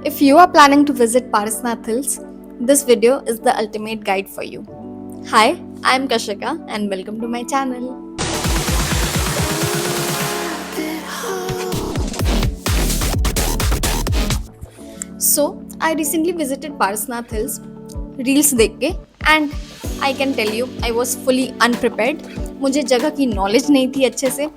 If you are planning to visit Parasnath Hills, this video is the ultimate guide for you. Hi, I'm Kashika and welcome to my channel. So, I recently visited Parasnath Hills, reels देख के, and I can tell you I was fully unprepared. मुझे जगह की knowledge नहीं थी अच्छे से,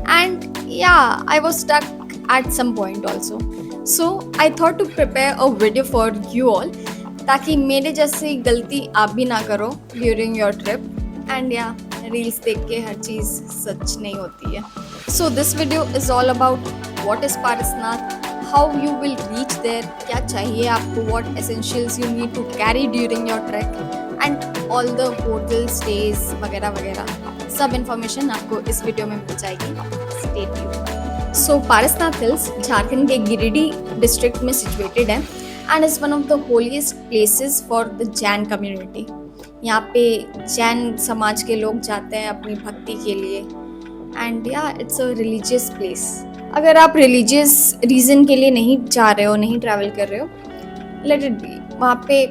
and yeah, I was stuck at some point also. So I thought to prepare a video for you all ताकि मेरे जैसी गलती आप भी ना करो during your trip. And yeah, reels देख के हर चीज़ सच नहीं होती है. So this video is all about what is Parasnath, how you will reach there, क्या चाहिए आपको, what essentials you need to carry during your trek, and all the hotel stays वगैरह वगैरह सब इन्फॉर्मेशन आपको इस वीडियो में मिल जाएगी. Stay tuned. So Parasnath Hills Jharkhand के गिरिडीह डिस्ट्रिक्ट में सिचुएटेड है and is one of the holiest places for the Jain community. यहाँ पे जैन समाज के लोग जाते हैं अपनी भक्ति के लिए and yeah, it's a religious place. अगर आप religious reason के लिए नहीं जा रहे हो, नहीं travel कर रहे हो, let it be. वहाँ पे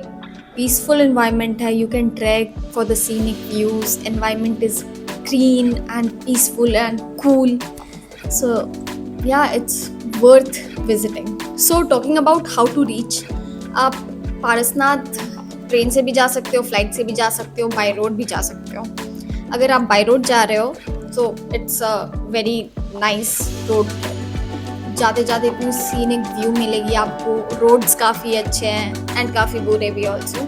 peaceful environment है, you can trek for the scenic views, environment is green and peaceful and cool. So yeah, it's worth visiting. So talking about how to reach, आप Parasnath train से भी जा सकते हो, flight से भी जा सकते हो, बाय रोड भी जा सकते हो. अगर आप बाय रोड जा रहे हो तो it's a very nice road. जाते जाते इतनी सीनिक व्यू मिलेगी आपको. रोड्स काफ़ी अच्छे हैं एंड काफ़ी बुरे भी ऑल्सो.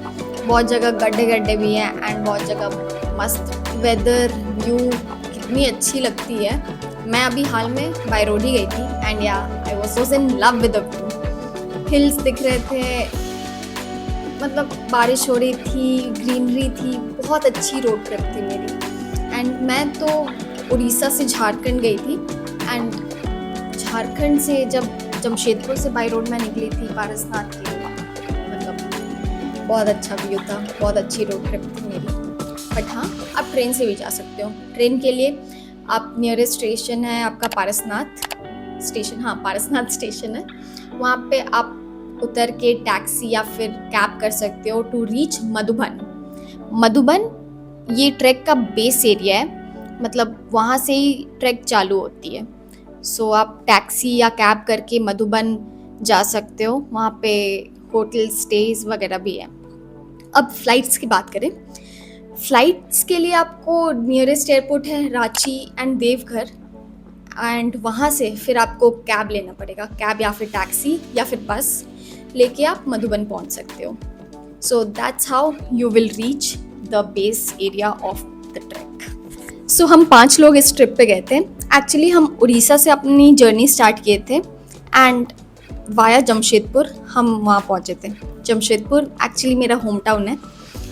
बहुत जगह गड्ढे गड्ढे भी हैं एंड बहुत जगह मस्त. वेदर व्यू कितनी अच्छी लगती है. मैं अभी हाल में बाय रोड ही गई थी एंड या I was in love with the view. Hills दिख रहे थे, मतलब बारिश हो रही थी, ग्रीनरी थी. बहुत अच्छी रोड ट्रिप थी मेरी. एंड मैं तो उड़ीसा से झारखंड गई थी एंड झारखंड से जब जमशेदपुर से बाय रोड में निकली थी पारसनाथ के लिए, मतलब बहुत अच्छा व्यू था. बहुत अच्छी रोड ट्रिप थी मेरी. बट हाँ, आप ट्रेन से भी जा सकते हो. ट्रेन के लिए आप नियरेस्ट स्टेशन है आपका पारसनाथ स्टेशन. हाँ, पारसनाथ स्टेशन है. वहाँ पे आप उतर के टैक्सी या फिर कैब कर सकते हो टू रीच मधुबन. मधुबन ये ट्रैक का बेस एरिया है, मतलब वहाँ से ही ट्रैक चालू होती है. सो आप टैक्सी या कैब करके मधुबन जा सकते हो. वहाँ पे होटल स्टेज वगैरह भी है. अब फ्लाइट्स की बात करें, फ्लाइट्स के लिए आपको नियरेस्ट एयरपोर्ट है रांची एंड देवघर. एंड वहाँ से फिर आपको कैब लेना पड़ेगा. कैब या फिर टैक्सी या फिर बस लेके आप मधुबन पहुँच सकते हो. So that's how you will reach the base area of the track. So हम 5 लोग इस ट्रिप पे गए थे. एक्चुअली हम उड़ीसा से अपनी जर्नी स्टार्ट किए थे एंड वाया जमशेदपुर हम वहाँ पहुँचे थे. जमशेदपुर एक्चुअली मेरा होम टाउन है.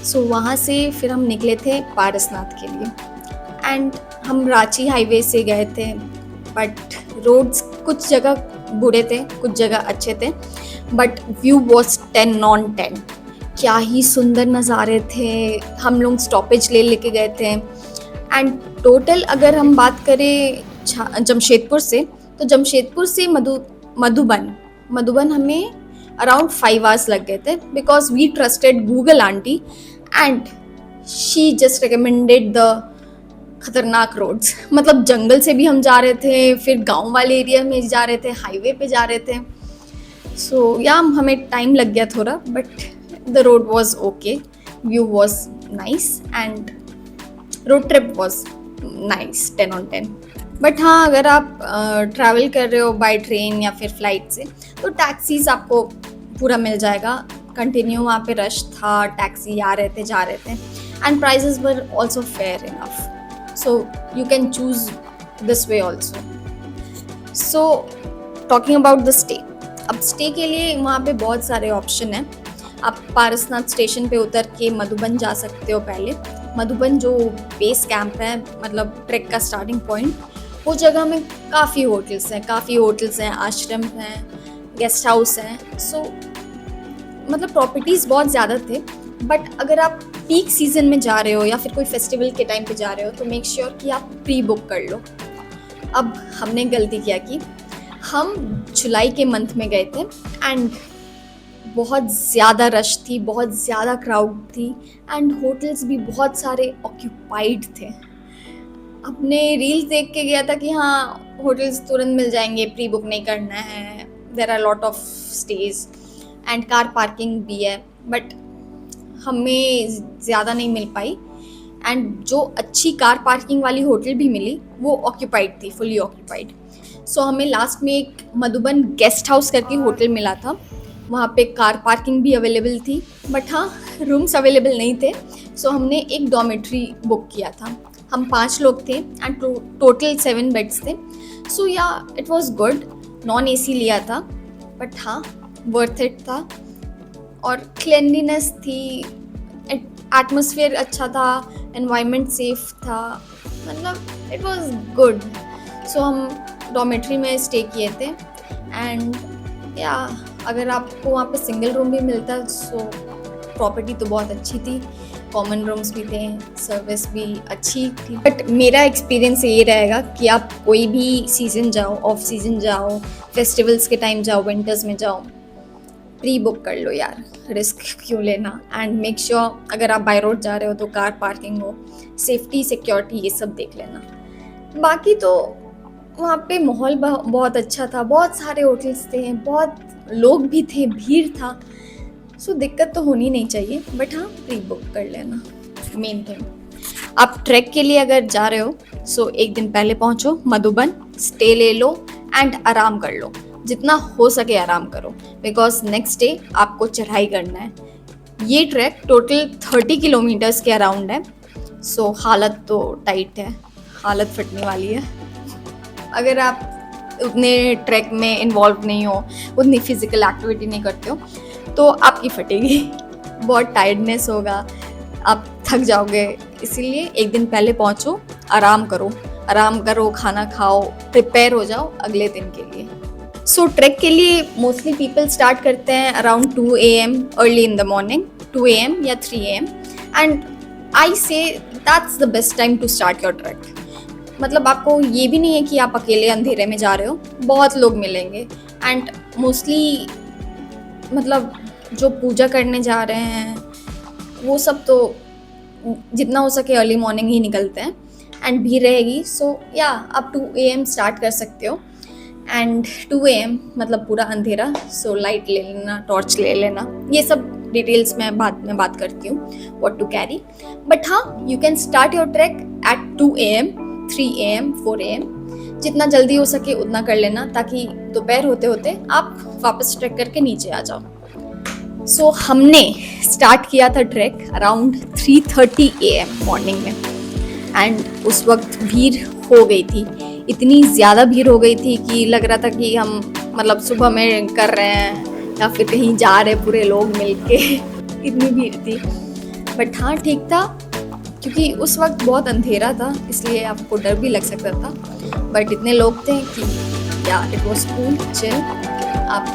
सो वहाँ से फिर हम निकले थे पारसनाथ के लिए एंड हम रांची हाईवे से गए थे. बट रोड्स कुछ जगह बुरे थे, कुछ जगह अच्छे थे. But view was 10/10. क्या ही सुंदर नज़ारे थे. हम लोग स्टॉपेज लेके गए थे एंड टोटल अगर हम बात करें जमशेदपुर से, तो जमशेदपुर से मधुबन हमें अराउंड 5 आवर्स लग गए थे. Because we trusted Google aunty and she just recommended the खतरनाक रोड्स. मतलब जंगल से भी हम जा रहे थे, फिर गांव वाले एरिया में जा रहे थे, हाईवे पे जा रहे थे. सो या हमें टाइम लग गया थोड़ा, but the road was okay. View was nice and road trip was nice 10/10. But हाँ, अगर आप ट्रैवल कर रहे हो बाय ट्रेन या फिर फ्लाइट से, तो टैक्सीज आपको पूरा मिल जाएगा. कंटिन्यू वहाँ पे रश था, टैक्सी आ रहे थे जा रहे थे and prices were also fair enough. So you can choose this way also. So talking about the stay. अब स्टे के लिए वहाँ पे बहुत सारे ऑप्शन हैं. आप पारसनाथ स्टेशन पे उतर के मधुबन जा सकते हो. पहले मधुबन जो बेस कैंप है, मतलब ट्रैक का स्टार्टिंग पॉइंट, वो जगह में काफ़ी होटल्स हैं, आश्रम हैं, गेस्ट हाउस हैं. सो मतलब प्रॉपर्टीज़ बहुत ज़्यादा थे. बट अगर आप पीक सीज़न में जा रहे हो या फिर कोई फेस्टिवल के टाइम पे जा रहे हो तो मेक श्योर कि आप प्री बुक कर लो. अब हमने गलती क्या की, हम जुलाई के मंथ में गए थे एंड बहुत ज़्यादा रश थी, बहुत ज़्यादा क्राउड थी एंड होटल्स भी बहुत सारे ऑक्यूपाइड थे। अपने रील्स देख के गया था कि हाँ होटल्स तुरंत मिल जाएंगे, प्री बुक नहीं करना है, there are lot of stage and car parking भी है, बट हमें ज़्यादा नहीं मिल पाई एंड जो अच्छी कार पार्किंग वाली होटल भी मिली वो ऑक्यूपाइड थी, फुली ऑक्यूपाइड। सो हमें लास्ट में एक मधुबन गेस्ट हाउस करके होटल मिला था, वहाँ पे कार पार्किंग भी अवेलेबल थी, बट हाँ रूम्स अवेलेबल नहीं थे। सो हमने एक डॉर्मेट्री बुक किया था, हम 5 लोग थे एंड टोटल 7 बेड्स थे। सो या it was good, non AC लिया था, बट हाँ वर्थ इट था और क्लिनलीनेस थी, एटमॉस्फेयर अच्छा था, एनवायरनमेंट सेफ था, मतलब इट वॉज गुड। सो हम डॉर्मेट्री में स्टे किए थे एंड या अगर आपको वहाँ पे सिंगल रूम भी मिलता सो प्रॉपर्टी तो बहुत अच्छी थी, कॉमन रूम्स भी थे, सर्विस भी अच्छी थी। बट मेरा एक्सपीरियंस ये रहेगा कि आप कोई भी सीज़न जाओ, ऑफ सीज़न जाओ, फेस्टिवल्स के टाइम जाओ, विंटर्स में जाओ, प्री बुक कर लो यार, रिस्क क्यों लेना। एंड मेक श्योर अगर आप बाय रोड जा रहे हो तो कार पार्किंग हो, सेफ्टी सिक्योरिटी ये सब देख लेना। बाकी तो वहाँ पे माहौल बहुत अच्छा था, बहुत सारे होटल्स थे, बहुत लोग भी थे, भीड़ था, सो दिक्कत तो होनी नहीं चाहिए, बट हाँ प्री बुक कर लेना मेन थिंग। आप ट्रैक के लिए अगर जा रहे हो सो एक दिन पहले पहुँचो मधुबन, स्टे ले लो एंड आराम कर लो, जितना हो सके आराम करो, बिकॉज नेक्स्ट डे आपको चढ़ाई करना है। ये ट्रैक टोटल 30 किलोमीटर्स के अराउंड है, सो हालत तो टाइट है, हालत फटने वाली है। अगर आप उतने ट्रैक में इन्वॉल्व नहीं हो, उतनी फिजिकल एक्टिविटी नहीं करते हो तो आपकी फटेगी, बहुत टायर्डनेस होगा, आप थक जाओगे। इसीलिए एक दिन पहले पहुंचो, आराम करो, खाना खाओ, प्रिपेयर हो जाओ अगले दिन के लिए। सो ट्रैक के लिए मोस्टली पीपल स्टार्ट करते हैं around 2 AM early in the morning, 2 AM या 3 AM and I say that's the best time to start your track. मतलब आपको ये भी नहीं है कि आप अकेले अंधेरे में जा रहे हो, बहुत लोग मिलेंगे एंड मोस्टली मतलब जो पूजा करने जा रहे हैं वो सब तो जितना हो सके अर्ली मॉर्निंग ही निकलते हैं एंड भीड़ रहेगी। सो या आप 2 AM स्टार्ट कर सकते हो एंड 2 AM मतलब पूरा अंधेरा, सो लाइट ले लेना, टॉर्च ले लेना, ये सब डिटेल्स मैं बाद में बात करती हूँ व्हाट टू कैरी। बट हाँ you can start your track at 2 AM, 3 AM, 4 AM, जितना जल्दी हो सके उतना कर लेना ताकि दोपहर होते होते आप वापस ट्रैक करके नीचे आ जाओ। सो हमने स्टार्ट किया था ट्रैक अराउंड 3:30 AM मॉर्निंग में एंड उस वक्त भीड़ हो गई थी, इतनी ज़्यादा भीड़ हो गई थी कि लग रहा था कि हम मतलब सुबह में कर रहे हैं या फिर कहीं जा रहे पूरे लोग मिलके इतनी भीड़ थी। बट हाँ ठीक था क्योंकि उस वक्त बहुत अंधेरा था, इसलिए आपको डर भी लग सकता था, बट इतने लोग थे कि या इट वाज कूल, चिल, आप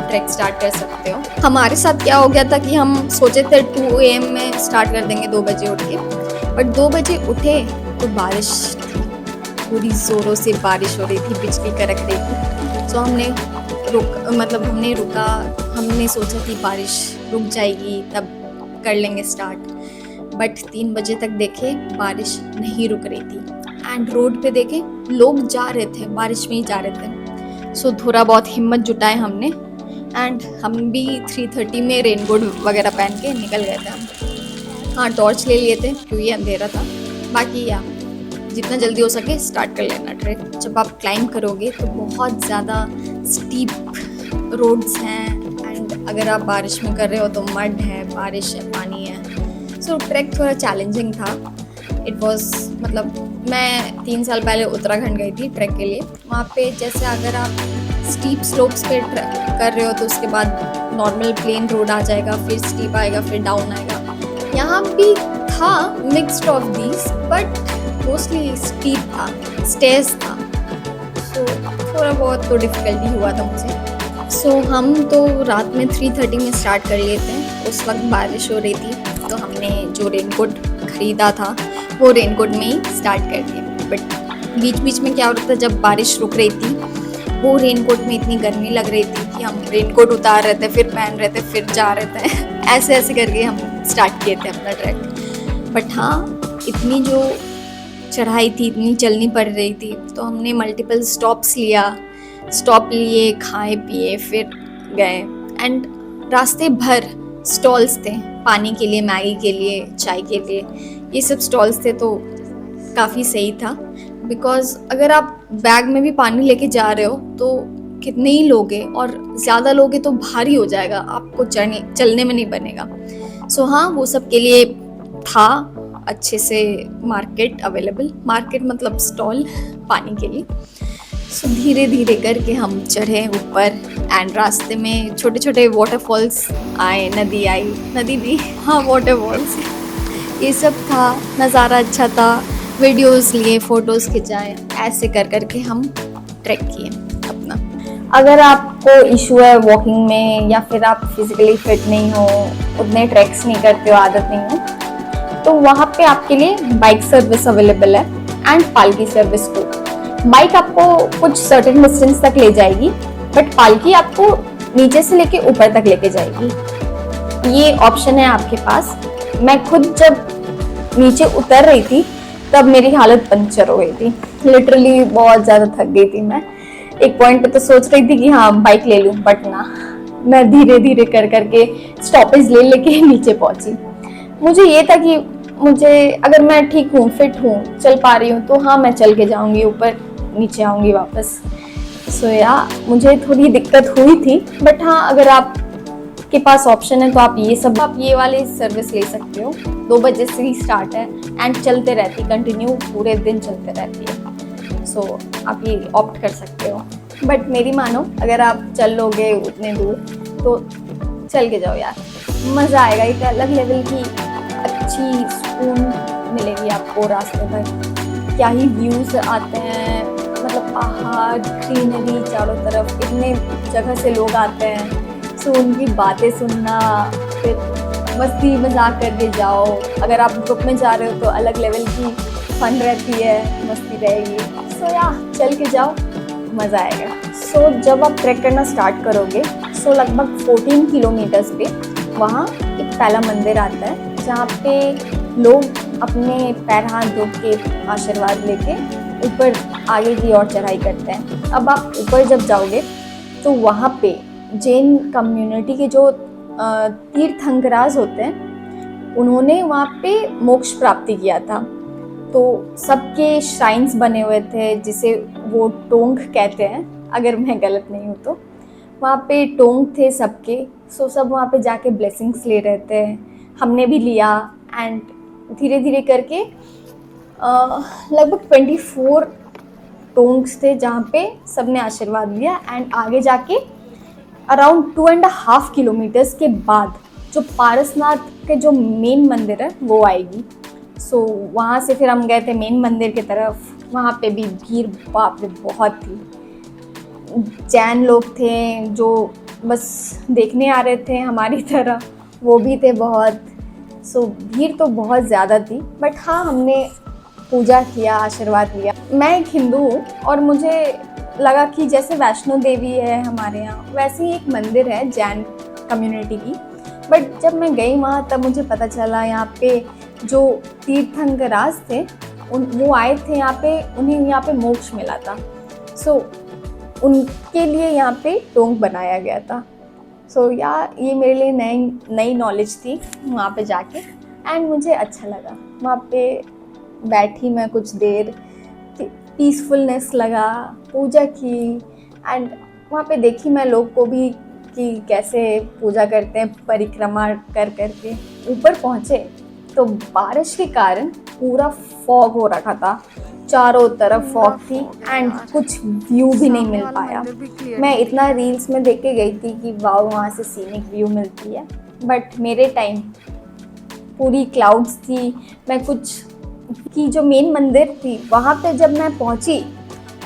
ट्रैक स्टार्ट कर सकते हो। हमारे साथ क्या हो गया था कि हम सोचे थे 2 AM में स्टार्ट कर देंगे 2 बजे उठ के, बट 2 बजे उठे तो बारिश थी, पूरी ज़ोरों से बारिश हो रही थी, बिजली कड़क रही थी। सो हमने रुका, हमने सोचा कि बारिश रुक जाएगी तब कर लेंगे स्टार्ट, बट 3 बजे तक देखे बारिश नहीं रुक रही थी एंड रोड पे देखे लोग जा रहे थे, बारिश में ही जा रहे थे। सो थोड़ा बहुत हिम्मत जुटाए हमने एंड हम भी 3:30 में रेनकोट वगैरह पहन के निकल गए थे हम। हाँ टॉर्च ले लिए थे क्योंकि अंधेरा था। बाकी या जितना जल्दी हो सके स्टार्ट कर लेना ट्रैक। जब आप क्लाइंब करोगे तो बहुत ज़्यादा स्टीप रोड्स हैं एंड अगर आप बारिश में कर रहे हो तो मड है, बारिश है, पानी है। सो ट्रैक थोड़ा चैलेंजिंग था। इट वॉज मतलब मैं 3 साल पहले उत्तराखंड गई थी ट्रैक के लिए। वहाँ पे जैसे अगर आप स्टीप स्लोप्स पे कर रहे हो तो उसके बाद नॉर्मल प्लेन रोड आ जाएगा, फिर स्टीप आएगा, फिर डाउन आएगा। यहाँ भी था mixed of these but mostly steep था, स्टेयर्स था। सो थोड़ा बहुत तो डिफ़िकल्टी हुआ था मुझे। सो हम तो रात में 3:30 में स्टार्ट कर लिए थे। उस वक्त बारिश हो रही थी तो हमने जो रेनकोट ख़रीदा था वो रेनकोट में ही स्टार्ट कर दिया। बट बीच बीच में क्या हो रहा था, जब बारिश रुक रही थी वो रेनकोट में इतनी गर्मी लग रही थी कि हम रेनकोट उतार रहे थे, फिर पहन रहे थे, फिर जा रहे थे ऐसे ऐसे करके हम स्टार्ट किए थे अपना ट्रैक। बट हाँ, इतनी जो चढ़ाई थी, इतनी चलनी पड़ रही थी, तो हमने मल्टीपल स्टॉप लिए, खाए पिए, फिर गए। एंड रास्ते भर स्टॉल्स थे, पानी के लिए, मैगी के लिए, चाय के लिए, ये सब स्टॉल्स थे। तो काफ़ी सही था, बिकॉज़ अगर आप बैग में भी पानी लेके जा रहे हो तो कितने ही लोगे, और ज़्यादा लोगे तो भारी हो जाएगा, आपको चलने में नहीं बनेगा। सो हाँ, वो सब के लिए था अच्छे से मार्केट अवेलेबल, मार्केट मतलब स्टॉल पानी के लिए। सो धीरे धीरे करके हम चढ़े ऊपर, एंड रास्ते में छोटे छोटे वाटरफॉल्स आए, नदी भी, हाँ वाटरफॉल्स, ये सब था। नज़ारा अच्छा था, वीडियोस लिए, फ़ोटोज़ खिंचाए, ऐसे कर करके हम ट्रैक किए अपना। अगर आपको इशू है वॉकिंग में, या फिर आप फिज़िकली फिट नहीं हो, उतने ट्रैक्स नहीं करते हो, आदत नहीं हो, तो वहाँ पे आपके लिए बाइक सर्विस अवेलेबल है एंड पालकी सर्विस को। बाइक आपको कुछ सर्टेन डिस्टेंस तक ले जाएगी, बट पालकी आपको नीचे से लेके ऊपर तक लेके जाएगी। ये ऑप्शन है आपके पास। मैं खुद जब नीचे उतर रही थी तब मेरी हालत पंचर हो गई थी, लिटरली बहुत ज़्यादा थक गई थी मैं। एक पॉइंट पे तो सोच रही थी कि हाँ बाइक ले लूँ, बट ना, मैं धीरे धीरे कर करके स्टॉपेज ले लेके नीचे पहुंची। मुझे ये था कि मुझे, अगर मैं ठीक हूँ, फिट हूँ, चल पा रही हूँ, तो हाँ मैं चल के जाऊँगी ऊपर, नीचे आऊँगी वापस। सो या मुझे थोड़ी दिक्कत हुई थी, बट हाँ अगर आप के पास ऑप्शन है तो आप ये वाले सर्विस ले सकते हो। 2 बजे से ही स्टार्ट है एंड चलते रहती, कंटिन्यू पूरे दिन चलते रहती है। सो आप ये ऑप्ट कर सकते हो, बट मेरी मानो, अगर आप चल लोगे उतने दूर तो चल के जाओ यार, मज़ा आएगा। एक अलग लेवल की अच्छी सुकून मिलेगी आपको रास्ते पर। क्या ही व्यूज़ आते हैं, मतलब पहाड़, ग्रीनरी चारों तरफ, इतने जगह से लोग आते हैं। सो उनकी बातें सुनना, फिर मस्ती मजाक करके जाओ। अगर आप ग्रुप में जा रहे हो तो अलग लेवल की फन रहती है, मस्ती रहेगी। सो या चल के जाओ, मज़ा आएगा। सो जब आप ट्रैक करना स्टार्ट करोगे, सो लगभग 14 किलोमीटर्स पे वहाँ एक पहला मंदिर आता है, जहाँ पे लोग अपने पैर हाथ धो के आशीर्वाद लेके ऊपर आगे की ओर चढ़ाई करते हैं। अब आप ऊपर जब जाओगे तो वहाँ पे जैन कम्युनिटी के जो तीर्थंकराज होते हैं, उन्होंने वहाँ पे मोक्ष प्राप्ति किया था। तो सबके श्राइन्स बने हुए थे, जिसे वो टोंग कहते हैं, अगर मैं गलत नहीं हूँ तो। वहाँ पे टोंग थे सबके। सो सब वहाँ पे जाके ब्लेसिंग्स ले रहे थे, हमने भी लिया। एंड धीरे धीरे करके लगभग 24 टोंग्स थे जहाँ पे सबने आशीर्वाद लिया। एंड आगे जाके अराउंड 2.5 किलोमीटर्स के बाद जो पारसनाथ के जो मेन मंदिर है वो आएगी। सो वहाँ से फिर हम गए थे मेन मंदिर की तरफ। वहाँ पे भी भीड़ बाप रे बहुत थी। जैन लोग थे जो बस देखने आ रहे थे हमारी तरह, वो भी थे बहुत। सो भीड़ तो बहुत ज़्यादा थी, बट हाँ हमने पूजा किया, आशीर्वाद लिया। मैं एक हिंदू हूँ और मुझे लगा कि जैसे वैष्णो देवी है हमारे यहाँ, वैसे ही एक मंदिर है जैन कम्युनिटी की। बट जब मैं गई वहाँ तब मुझे पता चला यहाँ पे जो तीर्थंकराज थे वो आए थे यहाँ पे, उन्हें यहाँ पे मोक्ष मिला था। सो उनके लिए यहाँ पे टोंग बनाया गया था। सो ये मेरे लिए नई नॉलेज थी वहाँ पे जाके। एंड मुझे अच्छा लगा वहाँ पे बैठी मैं कुछ देर, पीसफुलनेस लगा, पूजा की। एंड वहाँ पे देखी मैं लोग को भी कि कैसे पूजा करते हैं, परिक्रमा कर करके। ऊपर पहुँचे तो बारिश के कारण पूरा फॉग हो रखा था, चारों तरफ फॉग थी एंड कुछ व्यू भी नहीं मिल पाया। मैं इतना रील्स में देख के गई थी कि वाह वहाँ से सीनिक व्यू मिलती है, बट मेरे टाइम पूरी क्लाउड्स थी। मैं कुछ की जो मेन मंदिर थी वहाँ पे जब मैं पहुँची,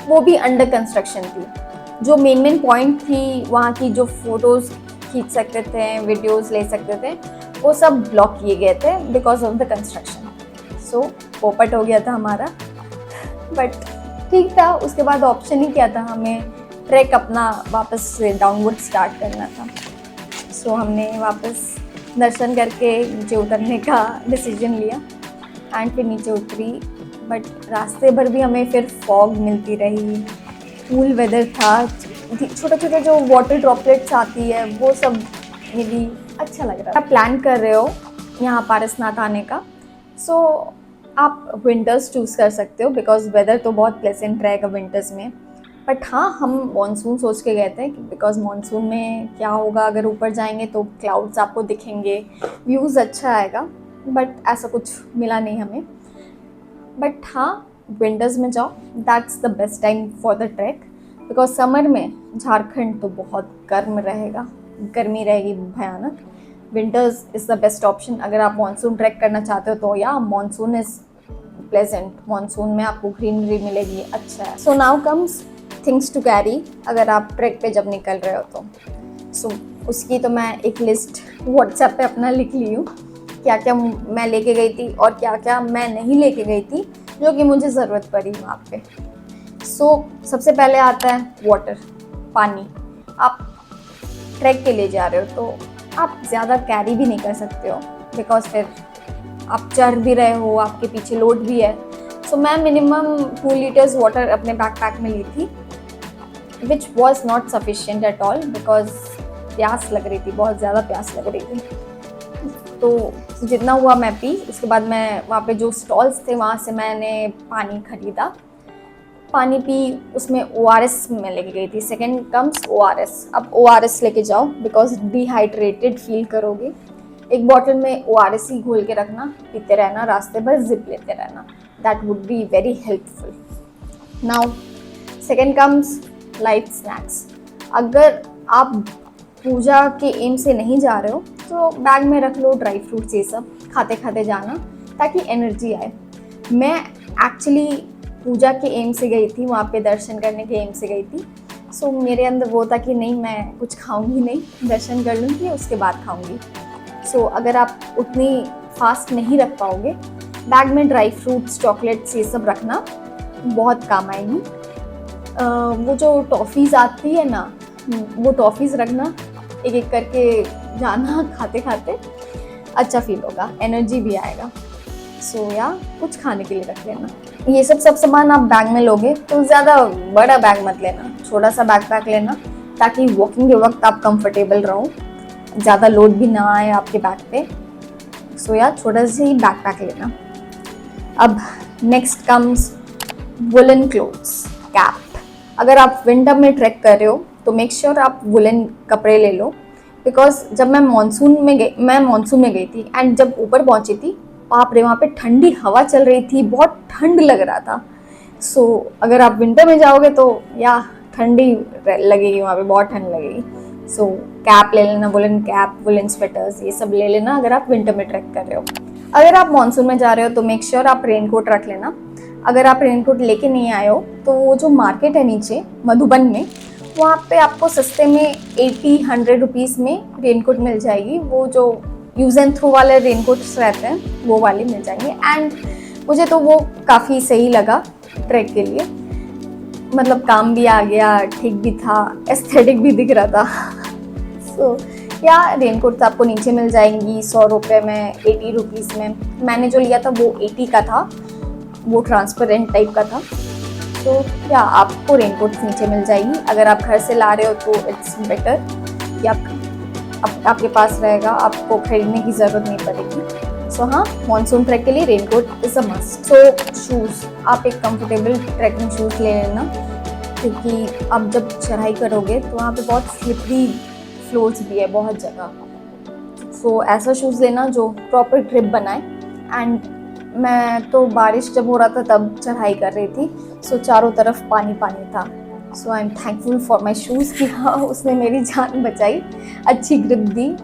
वो भी अंडर कंस्ट्रक्शन थी। जो मेन पॉइंट थी वहाँ की, जो फोटोज़ खींच सकते थे, वीडियोज़ ले सकते थे, वो सब ब्लॉक किए गए थे बिकॉज ऑफ द कंस्ट्रक्शन। सो पोपट हो गया था हमारा, बट ठीक था। उसके बाद ऑप्शन ही क्या था, हमें ट्रैक अपना वापस से डाउनवर्ड स्टार्ट करना था। सो हमने वापस दर्शन करके नीचे उतरने का डिसीजन लिया एंड फिर नीचे उतरी। बट रास्ते भर भी हमें फिर फॉग मिलती रही, कूल वेदर था, छोटे छोटे जो वाटर ड्रॉपलेट्स आती है वो सब मिली, अच्छा लग रहा था। आप प्लान कर रहे हो यहाँ पारसनाथ आने का, सो आप विंटर्स चूज़ कर सकते हो बिकॉज वेदर तो बहुत प्लेजेंट रहेगा विंटर्स में। बट हाँ, हम मॉनसून सोच के गए थे बिकॉज मॉनसून में क्या होगा, अगर ऊपर जाएंगे तो क्लाउड्स आपको दिखेंगे, व्यूज़ अच्छा आएगा, बट ऐसा कुछ मिला नहीं हमें। बट हाँ, विंटर्स में जाओ, that's the best time for the track because summer में झारखंड तो बहुत गर्म रहेगा, गर्मी रहेगी भयानक। Winters is the best option अगर आप मानसून ट्रैक करना चाहते हो तो। या मानसून इज़ प्लेजेंट, मानसून में आपको ग्रीनरी मिलेगी, अच्छा है। So now comes things to carry अगर आप ट्रैक पे जब निकल रहे हो तो। सो उसकी तो मैं एक लिस्ट व्हाट्सएप पे अपना लिख ली हूँ, क्या क्या मैं लेके गई थी और क्या क्या मैं नहीं लेके गई थी जो कि मुझे ज़रूरत पड़ी वहाँ पे। सो सबसे पहले आता है वाटर, पानी। आप ट्रैक के लिए जा रहे हो तो आप ज़्यादा कैरी भी नहीं कर सकते हो बिकॉज फिर आप चढ़ भी रहे हो, आपके पीछे लोड भी है। सो मैं मिनिमम 2 लीटर्स वाटर अपने बैकपैक में ली थी, which was not sufficient at all because प्यास लग रही थी, बहुत ज़्यादा प्यास लग रही थी। तो जितना हुआ मैं पी। उसके बाद मैं वहाँ पे जो स्टॉल्स थे वहाँ से मैंने पानी खरीदा, पानी पी, उसमें ORS में लेके गई थी। Second comes ORS। अब ORS लेके जाओ बिकॉज डिहाइड्रेटेड फील करोगे। एक बॉटल में ORS ही घोल के रखना, पीते रहना, रास्ते भर जिप लेते रहना, that would be very helpful. Now second comes light snacks. अगर आप पूजा के एम से नहीं जा रहे हो तो बैग में रख लो ड्राई फ्रूट्स, ये सब खाते खाते जाना ताकि एनर्जी आए। मैं एक्चुअली पूजा के एम से गई थी, वहाँ पे दर्शन करने के एम से गई थी। सो मेरे अंदर वो था कि नहीं, मैं कुछ खाऊंगी नहीं, दर्शन कर लूँगी उसके बाद खाऊंगी। सो अगर आप उतनी फास्ट नहीं रख पाओगे, बैग में ड्राई फ्रूट्स, चॉकलेट्स, ये सब रखना, बहुत काम आएगी। वो जो टॉफ़ीज़ आती है ना, वो टॉफ़ीज़ रखना, एक एक करके जाना खाते खाते, अच्छा फील होगा, एनर्जी भी आएगा। सो या कुछ खाने के लिए रख लेना। ये सब सामान आप बैग में लोगे तो ज़्यादा बड़ा बैग मत लेना, छोटा सा बैकपैक लेना ताकि वॉकिंग के वक्त आप कंफर्टेबल रहो, ज़्यादा लोड भी ना आए आपके बैग पे। सो या छोटा सा ही बैकपैक लेना। अब next comes woollen clothes, cap. अगर आप विंटर में ट्रैक कर रहे हो तो मेक श्योर आप वुलन कपड़े ले लो बिकॉज जब मैं मानसून में गई थी एंड जब ऊपर पहुंची थी, बाप रे, वहाँ पे ठंडी हवा चल रही थी, बहुत ठंड लग रहा था। सो अगर आप विंटर में जाओगे तो या ठंडी लगेगी, वहाँ पे बहुत ठंड लगेगी। सो कैप ले लेना, वुलन कैप, वुलन स्वेटर्स, ये सब ले लेना अगर आप विंटर में ट्रैक कर रहे हो। अगर आप मानसून में जा रहे हो तो मेक श्योर आप रेनकोट रख लेना। अगर आप रेनकोट लेके नहीं आए हो तो वो जो मार्केट है नीचे मधुबन में, वहाँ पे आपको सस्ते में 80-100 रुपीज़ में रेनकोट मिल जाएगी। वो जो यूज़ एंड थ्रो वाले रेनकोट्स रहते हैं वो वाले मिल जाएंगे एंड मुझे तो वो काफ़ी सही लगा ट्रैक के लिए, मतलब काम भी आ गया, ठीक भी था, एस्थेटिक भी दिख रहा था। सो या रेनकोट आपको नीचे मिल जाएंगी 100 रुपये में, 80 रुपीज़ में। मैंने जो लिया था वो 80 का था, वो ट्रांसपेरेंट टाइप का था। तो या आपको रेनकोट नीचे मिल जाएगी। अगर आप घर से ला रहे हो तो इट्स बेटर कि आपके पास रहेगा, आपको खरीदने की ज़रूरत नहीं पड़ेगी। सो हाँ, मानसून ट्रैक के लिए raincoat is a must. So shoes, आप एक कंफर्टेबल ट्रैकिंग शूज़ ले लेना क्योंकि आप जब चढ़ाई करोगे तो वहाँ पे बहुत स्लिपरी फ्लोर्स भी है बहुत जगह। सो ऐसा शूज़ लेना जो प्रॉपर ग्रिप बनाए। एंड मैं तो बारिश जब हो रहा था तब चढ़ाई कर रही थी, सो चारों तरफ पानी पानी था। So I am thankful for my shoes कि हाँ, उसने मेरी जान बचाई, अच्छी ग्रिप दी।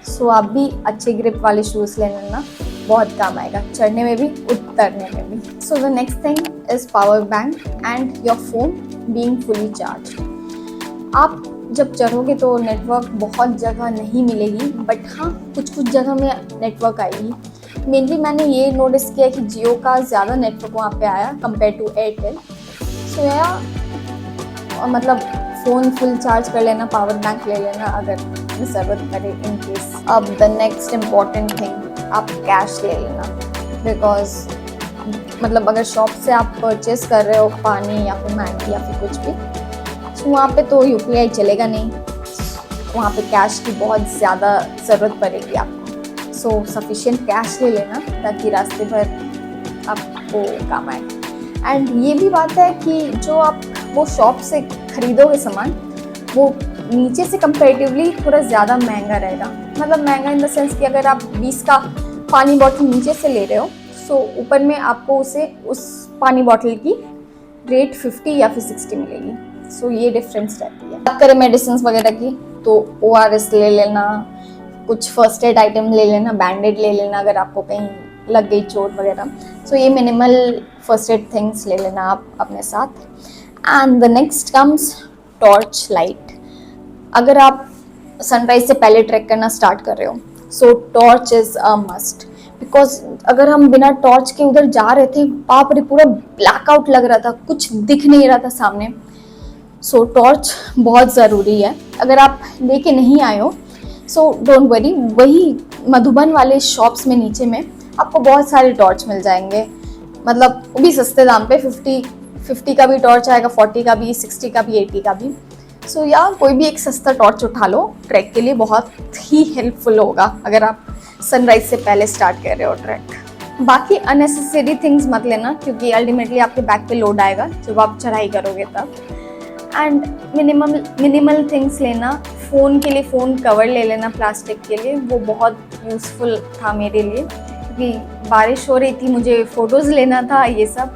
सो आप भी अच्छे ग्रिप वाले शूज़ ले लेना, बहुत काम आएगा चढ़ने में भी, उतरने में भी। So the next thing is power bank and your phone being fully charge. आप जब चढ़ोगे तो नेटवर्क बहुत जगह नहीं मिलेगी, बट हाँ कुछ जगह में नेटवर्क आएगी। मेनली मैंने ये नोटिस किया कि जियो का ज़्यादा नेटवर्क वहाँ पे आया कंपेयर टू एयरटेल। सो या मतलब फ़ोन फुल चार्ज कर लेना, पावर बैंक ले लेना अगर ज़रूरत पड़े इन केस। अब द नेक्स्ट इम्पॉर्टेंट थिंग, आप कैश ले लेना, बिकॉज मतलब अगर शॉप से आप परचेस कर रहे हो पानी या फिर मैगी या फिर कुछ भी, तो वहाँ पे तो UPI चलेगा नहीं, वहाँ पे कैश की बहुत ज़्यादा ज़रूरत पड़ेगी आपको। सो सफिशिएंट कैश ले लेना ताकि रास्ते भर आपको काम आए। एंड ये भी बात है कि जो आप वो शॉप से खरीदोगे सामान, वो नीचे से कंपेरेटिवली थोड़ा ज़्यादा महंगा रहेगा। मतलब महंगा इन द सेंस कि अगर आप 20 का पानी बॉटल नीचे से ले रहे हो, सो ऊपर में आपको उस पानी बॉटल की रेट 50 या फिर 60 मिलेगी। सो ये डिफरेंस रहती है। बात करें मेडिसिन वगैरह की, तो ORS ले लेना, कुछ फर्स्ट एड आइटम ले लेना, बैंडेड ले लेना अगर आपको कहीं लग गई चोट वगैरह। सो ये मिनिमल फर्स्ट एड थिंग्स ले लेना आप अपने साथ। And the next comes torch light. अगर आप सनराइज से पहले ट्रैक करना स्टार्ट कर रहे हो, so torch is a must, because अगर हम बिना टॉर्च के उधर जा रहे थे, बाप रे पूरा ब्लैकआउट लग रहा था, कुछ दिख नहीं रहा था सामने। सो टॉर्च बहुत ज़रूरी है। अगर आप लेके नहीं आए हो, सो डोंट वरी, वही मधुबन वाले शॉप्स में नीचे में आपको बहुत सारे टॉर्च मिल जाएंगे, मतलब वो भी सस्ते दाम पे। 50 का भी टॉर्च आएगा, 40 का भी, 60 का भी, 80 का भी। सो या कोई भी एक सस्ता टॉर्च उठा लो, ट्रैक के लिए बहुत ही हेल्पफुल होगा अगर आप सनराइज से पहले स्टार्ट कर रहे हो ट्रैक। बाकी अननेसेसरी थिंग्स मत लेना, क्योंकि अल्टीमेटली आपके बैक पे लोड आएगा जब आप चढ़ाई करोगे तब। एंड मिनिमल थिंग्स लेना। फ़ोन के लिए फ़ोन कवर ले लेना प्लास्टिक के लिए, वो बहुत यूज़फुल था मेरे लिए, क्योंकि बारिश हो रही थी, मुझे फ़ोटोज़ लेना था ये सब।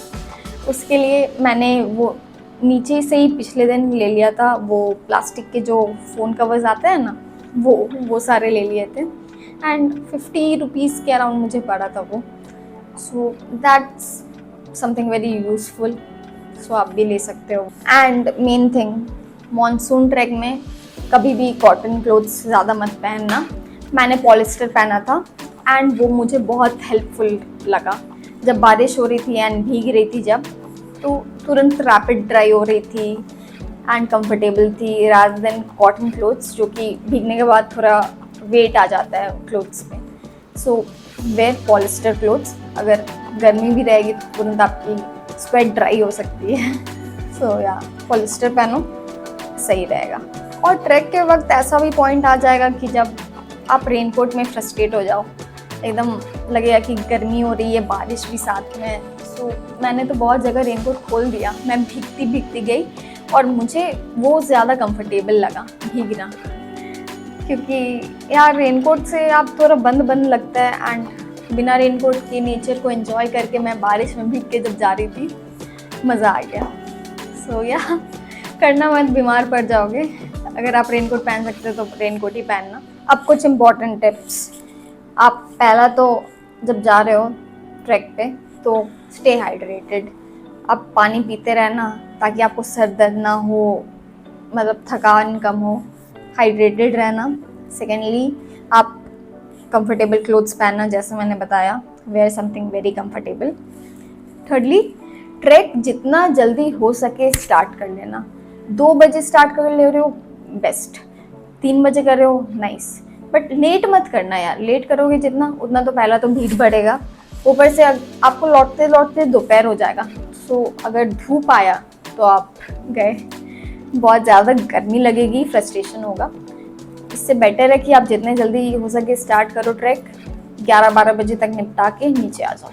उसके लिए मैंने वो नीचे से ही पिछले दिन ले लिया था, वो प्लास्टिक के जो फ़ोन कवर्स आते हैं ना, वो सारे ले लिए थे। एंड 50 रुपीज़ के अराउंड मुझे पड़ा था वो। So that's something very useful, so आप भी ले सकते हो। And main thing, monsoon track में कभी भी कॉटन क्लोथ्स ज़्यादा मत पहनना। मैंने पॉलिस्टर पहना था एंड वो मुझे बहुत हेल्पफुल लगा। जब बारिश हो रही थी एंड भीग रही थी जब, तो तुरंत रैपिड ड्राई हो रही थी एंड कंफर्टेबल थी, रादर देन कॉटन क्लोथ्स जो कि भीगने के बाद थोड़ा वेट आ जाता है क्लोथ्स पे। So wear polyester clothes. अगर गर्मी भी रहेगी तो तुरंत आपकी स्वेट ड्राई हो सकती है। सो या पॉलिस्टर पहनो, सही रहेगा। और ट्रैक के वक्त ऐसा भी पॉइंट आ जाएगा कि जब आप रेनकोट में फ्रस्ट्रेट हो जाओ, एकदम लगेगा कि गर्मी हो रही है, बारिश भी साथ में। सो मैंने तो बहुत जगह रेनकोट खोल दिया, मैं भीगती भीगती गई और मुझे वो ज़्यादा कंफर्टेबल लगा भीगना, क्योंकि यार रेनकोट से आप थोड़ा बंद बंद लगता है। एंड बिना रेनकोट के नेचर को एंजॉय करके मैं बारिश में भीग के जब जा रही थी, मज़ा आ गया। सो या करना मत, बीमार पड़ जाओगे। अगर आप रेनकोट पहन सकते हो तो रेनकोट ही पहनना। अब कुछ इम्पॉर्टेंट टिप्स। आप पहला तो जब जा रहे हो ट्रैक पे तो स्टे हाइड्रेटेड। आप पानी पीते रहना ताकि आपको सर दर्द ना हो, मतलब थकान कम हो। हाइड्रेटेड रहना। सेकेंडली, आप कंफर्टेबल क्लोथ्स पहनना, जैसे मैंने बताया, wear something very comfortable. Thirdly, track जितना जल्दी हो सके स्टार्ट कर लेना। 2 बजे स्टार्ट कर ले रहे हो, बेस्ट। 3 बजे कर रहे हो, नाइस। बट लेट मत करना यार, लेट करोगे जितना उतना तो पहला तो भीड़ बढ़ेगा, ऊपर से आपको लौटते लौटते दोपहर हो जाएगा। सो अगर धूप आया तो आप गए, बहुत ज़्यादा गर्मी लगेगी, फ्रस्ट्रेशन होगा। इससे बेटर है कि आप जितने जल्दी हो सके स्टार्ट करो ट्रैक, 11-12 बजे तक निपटा के नीचे आ जाओ।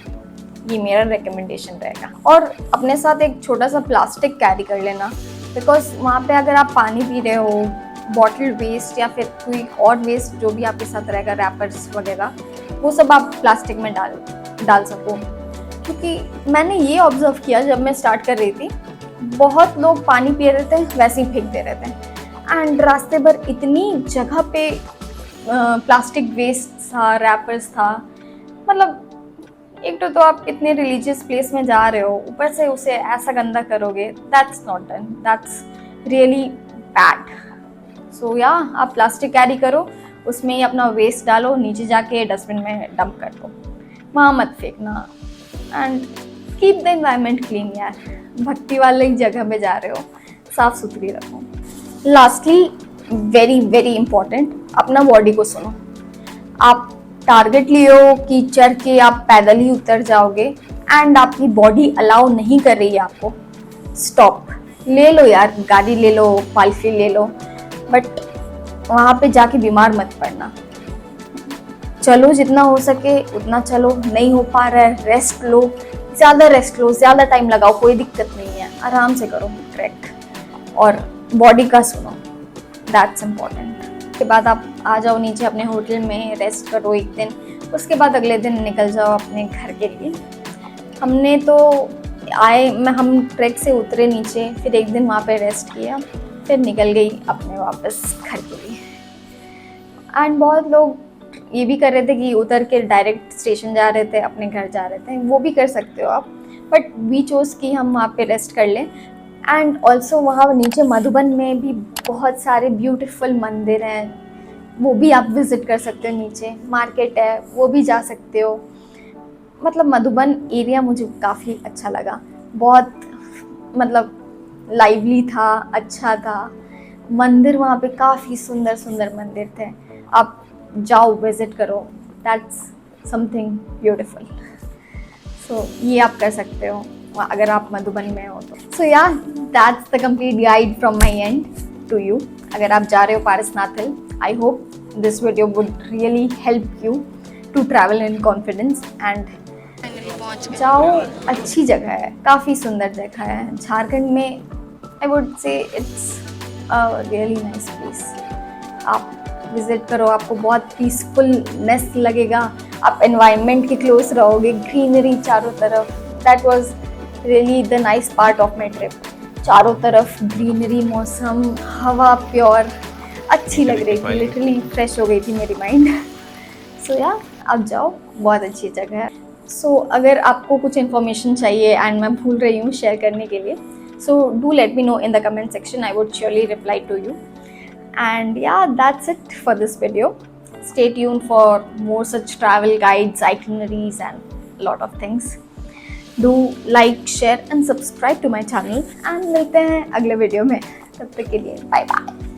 ये मेरा रिकमेंडेशन रहेगा। और अपने साथ एक छोटा सा प्लास्टिक कैरी कर लेना, बिकॉज वहाँ पे अगर आप पानी पी रहे हो, बॉटल वेस्ट या फिर कोई और वेस्ट जो भी आपके साथ रहेगा, रैपर्स वगैरह, वो सब आप प्लास्टिक में डाल सको। क्योंकि मैंने ये ऑब्जर्व किया, जब मैं स्टार्ट कर रही थी, बहुत लोग पानी पी रहे थे वैसे ही फेंक दे रहे थे। एंड रास्ते भर इतनी जगह पे प्लास्टिक वेस्ट था, रैपर्स था। मतलब एक तो आप इतने रिलीजियस प्लेस में जा रहे हो, ऊपर से उसे ऐसा गंदा करोगे, that's not done, that's really bad. So या आप प्लास्टिक कैरी करो, उसमें ही अपना वेस्ट डालो, नीचे जाके डस्टबिन में डंप कर दो, वहाँ मत फेंकना। And keep the environment clean यार, भक्ति वाले जगह पे जा रहे हो, साफ सुथरी रखो। लास्टली, वेरी वेरी इम्पोर्टेंट, अपना बॉडी को सुनो। आप टारगेट लियो कि चढ़ के आप पैदल ही उतर जाओगे एंड आपकी बॉडी अलाउ नहीं कर रही है आपको, स्टॉप, ले लो यार, गाड़ी ले लो, पालकी ले लो, बट वहाँ पे जाके बीमार मत पड़ना। चलो जितना हो सके उतना चलो, नहीं हो पा रहा है रेस्ट लो, ज़्यादा रेस्ट लो, ज़्यादा टाइम लगाओ, कोई दिक्कत नहीं है, आराम से करो ट्रैक और बॉडी का सुनो, दैट्स इम्पॉर्टेंट। के बाद आप आ जाओ नीचे अपने होटल में, रेस्ट करो एक दिन, उसके बाद अगले दिन निकल जाओ अपने घर के लिए। हमने तो हम ट्रैक से उतरे नीचे, फिर एक दिन वहाँ पे रेस्ट किया, फिर निकल गई अपने वापस घर के लिए। एंड बहुत लोग ये भी कर रहे थे कि उतर के डायरेक्ट स्टेशन जा रहे थे, अपने घर जा रहे थे, वो भी कर सकते हो आप, बट वी चोज़ कि हम वहाँ पे रेस्ट कर लें। एंड ऑल्सो वहाँ नीचे मधुबन में भी बहुत सारे ब्यूटीफुल मंदिर हैं, वो भी आप विज़िट कर सकते हो। नीचे मार्केट है, वो भी जा सकते हो। मतलब मधुबन एरिया मुझे काफ़ी अच्छा लगा, बहुत मतलब लाइवली था, अच्छा था। मंदिर वहाँ पे काफ़ी सुंदर सुंदर मंदिर थे, आप जाओ विज़िट करो, दैट्स समथिंग ब्यूटीफुल। सो ये आप कर सकते हो अगर आप मधुबन में हो तो। So yeah, that's the complete guide from my end to you. अगर आप जा रहे हो Parasnath hill, I hope this video would really help you to travel in confidence and जाओ। अच्छी जगह है, काफ़ी सुंदर जगह है झारखंड में। I would say it's a really nice place. आप विज़िट करो, आपको बहुत पीसफुलनेस लगेगा, आप एनवायरनमेंट के क्लोज रहोगे, ग्रीनरी चारों तरफ। That was really the nice part of my trip. चारों तरफ ग्रीनरी, मौसम, हवा प्योर, अच्छी लग रही थी, लिटरली फ्रेश हो गई थी मेरी माइंड। सो या, आप जाओ, बहुत अच्छी जगह है। सो अगर आपको कुछ इन्फॉर्मेशन चाहिए एंड मैं भूल रही हूँ शेयर करने के लिए, so do let me know in the comment section. I would surely reply to you. And yeah, that's it for this video. Stay tuned for more such travel guides, itineraries and a lot of things. Do like, share and subscribe to my channel. And मिलते हैं अगले video में, तब तक के लिए bye bye.